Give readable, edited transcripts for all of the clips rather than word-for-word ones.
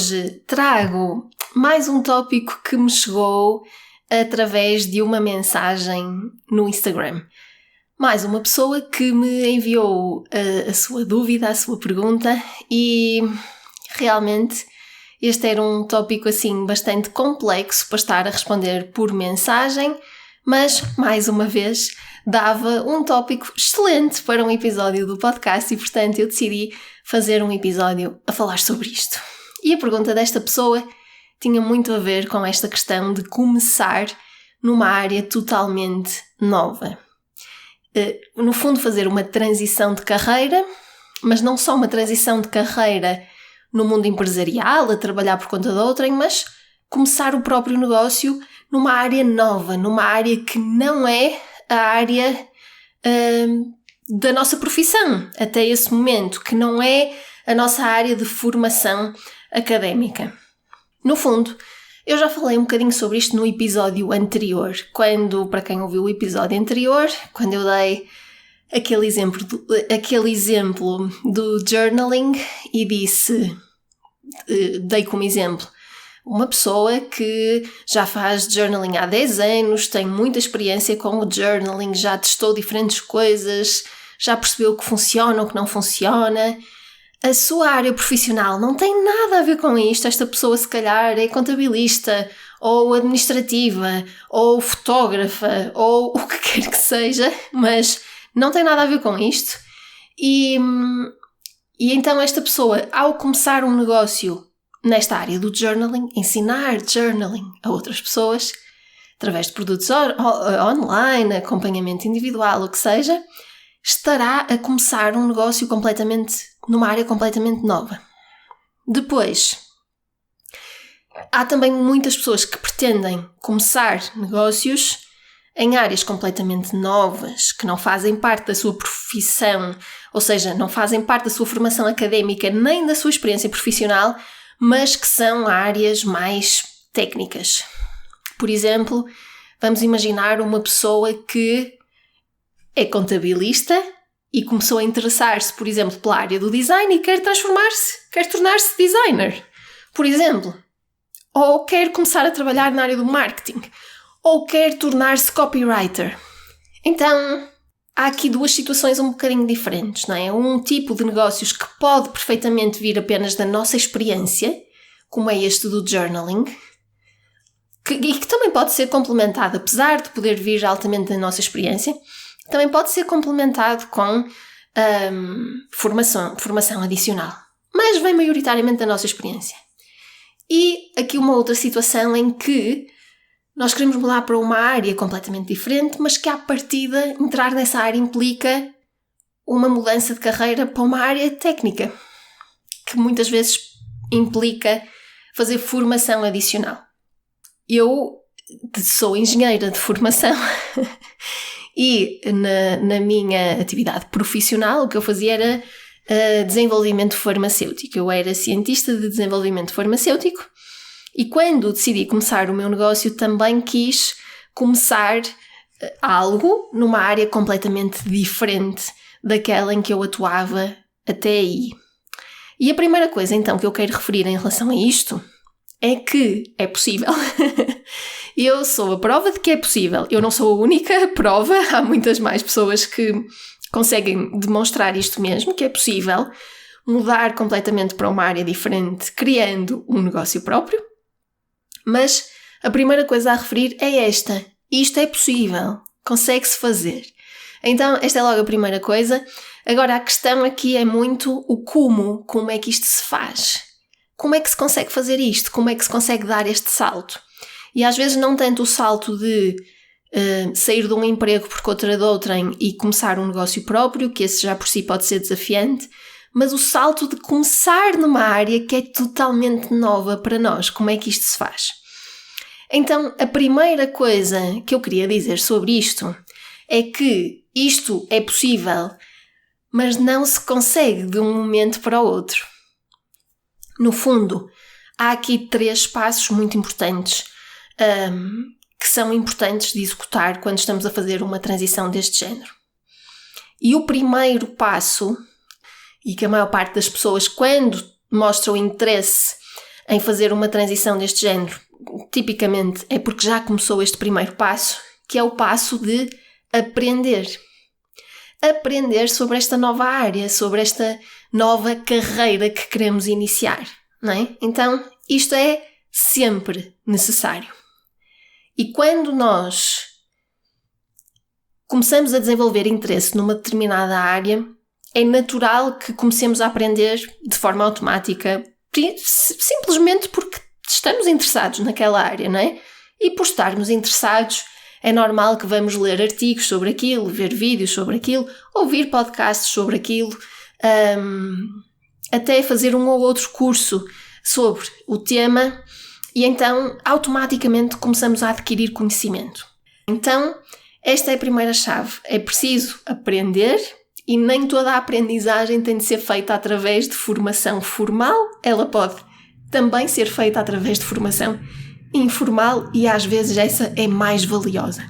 hoje trago mais um tópico que me chegou através de uma mensagem no Instagram. Mais uma pessoa que me enviou a sua dúvida, a sua pergunta, e realmente este era um tópico assim bastante complexo para estar a responder por mensagem, mas mais uma vez dava um tópico excelente para um episódio do podcast e portanto eu decidi fazer um episódio a falar sobre isto. E a pergunta desta pessoa tinha muito a ver com esta questão de começar numa área totalmente nova. No fundo, fazer uma transição de carreira, mas não só uma transição de carreira no mundo empresarial, a trabalhar por conta de outrem, mas começar o próprio negócio numa área nova, numa área que não é a área da nossa profissão até esse momento, que não é a nossa área de formação académica. No fundo, eu já falei um bocadinho sobre isto no episódio anterior, para quem ouviu o episódio anterior, quando eu dei aquele exemplo do journaling e dei como exemplo uma pessoa que já faz journaling há 10 anos, tem muita experiência com o journaling, já testou diferentes coisas, já percebeu o que funciona, o que não funciona. A sua área profissional não tem nada a ver com isto. Esta pessoa se calhar é contabilista, ou administrativa, ou fotógrafa, ou o que quer que seja, mas não tem nada a ver com isto. E então esta pessoa, ao começar um negócio nesta área do journaling, ensinar journaling a outras pessoas, através de produtos online, acompanhamento individual, o que seja, estará a começar um negócio numa área completamente nova. Depois, há também muitas pessoas que pretendem começar negócios em áreas completamente novas, que não fazem parte da sua profissão, ou seja, não fazem parte da sua formação académica nem da sua experiência profissional, mas que são áreas mais técnicas. Por exemplo, vamos imaginar uma pessoa que é contabilista e começou a interessar-se, por exemplo, pela área do design e quer tornar-se designer, por exemplo. Ou quer começar a trabalhar na área do marketing. Ou quer tornar-se copywriter. Então, há aqui duas situações um bocadinho diferentes, não é? Um tipo de negócios que pode perfeitamente vir apenas da nossa experiência, como é este do journaling, e que também pode ser complementado, apesar de poder vir altamente da nossa experiência, também pode ser complementado com formação adicional. Mas vem maioritariamente da nossa experiência. E aqui uma outra situação em que nós queremos mudar para uma área completamente diferente, mas que à partida entrar nessa área implica uma mudança de carreira para uma área técnica, que muitas vezes implica fazer formação adicional. Eu sou engenheira de formação e na minha atividade profissional o que eu fazia era desenvolvimento farmacêutico. Eu era cientista de desenvolvimento farmacêutico e quando decidi começar o meu negócio também quis começar algo numa área completamente diferente daquela em que eu atuava até aí. E a primeira coisa então que eu quero referir em relação a isto é que é possível. Eu sou a prova de que é possível. Eu não sou a única prova, há muitas mais pessoas que conseguem demonstrar isto mesmo, que é possível mudar completamente para uma área diferente, criando um negócio próprio. Mas a primeira coisa a referir é esta. Isto é possível. Consegue-se fazer. Então, esta é logo a primeira coisa. Agora, a questão aqui é muito o como é que isto se faz. Como é que se consegue fazer isto? Como é que se consegue dar este salto? E às vezes não tanto o salto de sair de um emprego por conta de outrem e começar um negócio próprio, que esse já por si pode ser desafiante, mas o salto de começar numa área que é totalmente nova para nós. Como é que isto se faz? Então, a primeira coisa que eu queria dizer sobre isto é que isto é possível, mas não se consegue de um momento para o outro. No fundo, há aqui 3 passos muito importantes que são importantes de executar quando estamos a fazer uma transição deste género. E o primeiro passo, e que a maior parte das pessoas, quando mostram interesse em fazer uma transição deste género, tipicamente é porque já começou este primeiro passo, que é o passo de aprender. Aprender sobre esta nova área, sobre esta nova carreira que queremos iniciar, não é? Então, isto é sempre necessário. E quando nós começamos a desenvolver interesse numa determinada área, é natural que comecemos a aprender de forma automática, simplesmente porque estamos interessados naquela área, não é? E por estarmos interessados, é normal que vamos ler artigos sobre aquilo, ver vídeos sobre aquilo, ouvir podcasts sobre aquilo, até fazer um ou outro curso sobre o tema, e então automaticamente começamos a adquirir conhecimento. Então, esta é a primeira chave. É preciso aprender, e nem toda a aprendizagem tem de ser feita através de formação formal, ela pode também ser feita através de formação informal, e às vezes essa é mais valiosa.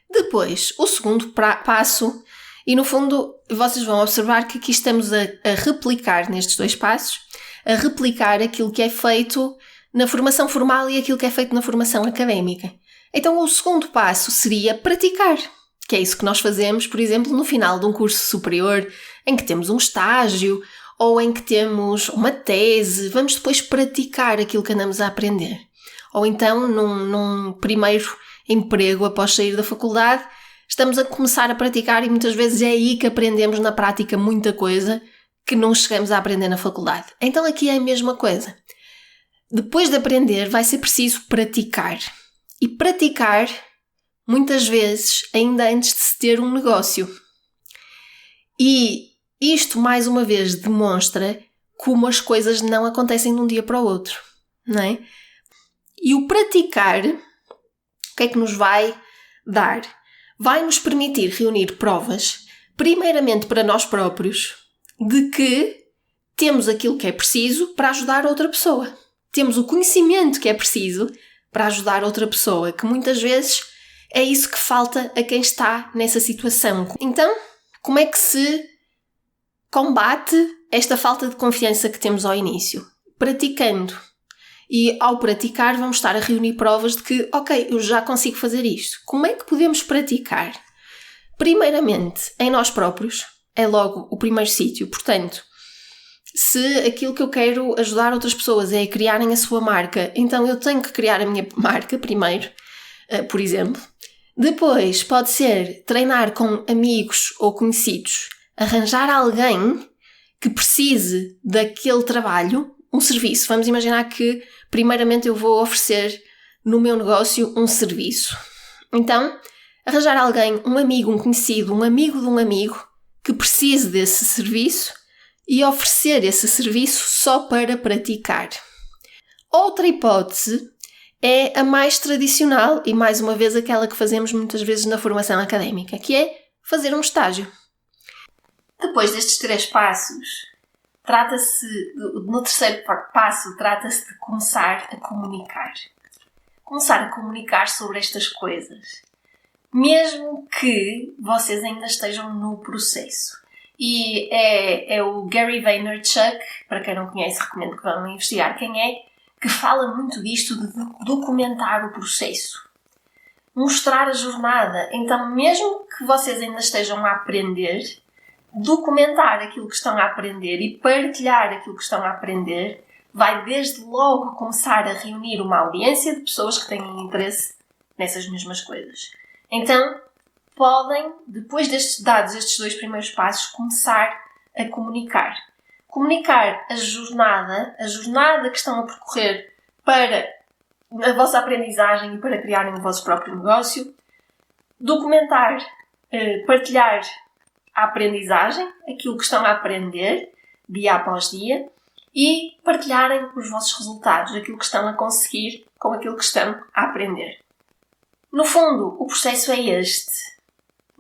Depois, o segundo passo, e no fundo vocês vão observar que aqui estamos a replicar nestes dois passos, a replicar aquilo que é feito na formação formal e aquilo que é feito na formação académica. Então o segundo passo seria praticar, que é isso que nós fazemos, por exemplo, no final de um curso superior, em que temos um estágio ou em que temos uma tese, vamos depois praticar aquilo que andamos a aprender. Ou então, num primeiro emprego após sair da faculdade, estamos a começar a praticar e muitas vezes é aí que aprendemos na prática muita coisa que não chegamos a aprender na faculdade. Então aqui é a mesma coisa. Depois de aprender, vai ser preciso praticar. E praticar, muitas vezes, ainda antes de se ter um negócio. E isto, mais uma vez, demonstra como as coisas não acontecem de um dia para o outro, não é? E o praticar, o que é que nos vai dar? Vai nos permitir reunir provas, primeiramente para nós próprios, de que temos aquilo que é preciso para ajudar outra pessoa. Temos o conhecimento que é preciso para ajudar outra pessoa, que muitas vezes é isso que falta a quem está nessa situação. Então, como é que se combate esta falta de confiança que temos ao início? Praticando. E ao praticar vamos estar a reunir provas de que, ok, eu já consigo fazer isto. Como é que podemos praticar? Primeiramente, em nós próprios, é logo o primeiro sítio. Portanto, se aquilo que eu quero ajudar outras pessoas é criarem a sua marca, então eu tenho que criar a minha marca primeiro, por exemplo. Depois pode ser treinar com amigos ou conhecidos, arranjar alguém que precise daquele trabalho, um serviço. Vamos imaginar que primeiramente eu vou oferecer no meu negócio um serviço. Então, arranjar alguém, um amigo, um conhecido, um amigo de um amigo que precise desse serviço e oferecer esse serviço só para praticar. Outra hipótese é a mais tradicional e, mais uma vez, aquela que fazemos muitas vezes na formação académica, que é fazer um estágio. Depois destes 3 passos, no terceiro passo, trata-se de começar a comunicar. Começar a comunicar sobre estas coisas, mesmo que vocês ainda estejam no processo. E é o Gary Vaynerchuk, para quem não conhece, recomendo que vão investigar quem é, que fala muito disto de documentar o processo. Mostrar a jornada. Então, mesmo que vocês ainda estejam a aprender, documentar aquilo que estão a aprender e partilhar aquilo que estão a aprender vai desde logo começar a reunir uma audiência de pessoas que têm interesse nessas mesmas coisas. Então, podem, depois destes 2 primeiros passos, começar a comunicar. Comunicar a jornada que estão a percorrer para a vossa aprendizagem e para criarem o vosso próprio negócio. Documentar, partilhar a aprendizagem, aquilo que estão a aprender, dia após dia, e partilharem os vossos resultados, aquilo que estão a conseguir com aquilo que estão a aprender. No fundo, o processo é este.